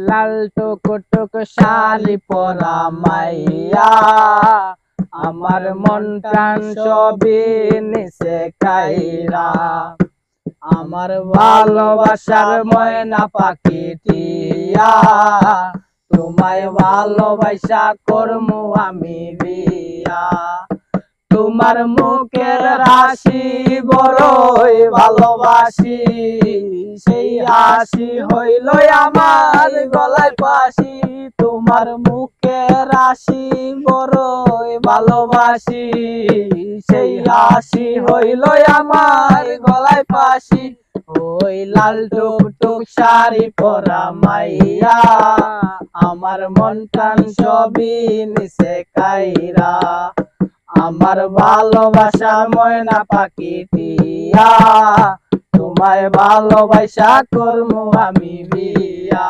লাল টুকটুক শাড়ি পরা মাইয়া আমার মন প্রাণ সবই নিছে কাইরা। আমার ভালোবাসার ময়না পাখি টিয়া তোমায় ভালোবাসা করমু আমি বিয়া। তোমার মুখের হাসি বড়ই ভালোবাসি, সেই হাসি হইল আমার গলায় ফাঁসি। তোমার মুখের হাসি বড়ই ভালোবাসি, সেই হাসি হইল আমার গলায় ফাঁসি। ওই লাল টুকটুক শাড়ি পরা মাইয়া আমার মন প্রাণ সবই নিছে কাইরা। আমার ভালোবাসার ময়না পাখি টিয়া তোমায় ভালোবাসা করমু আমি বিয়া।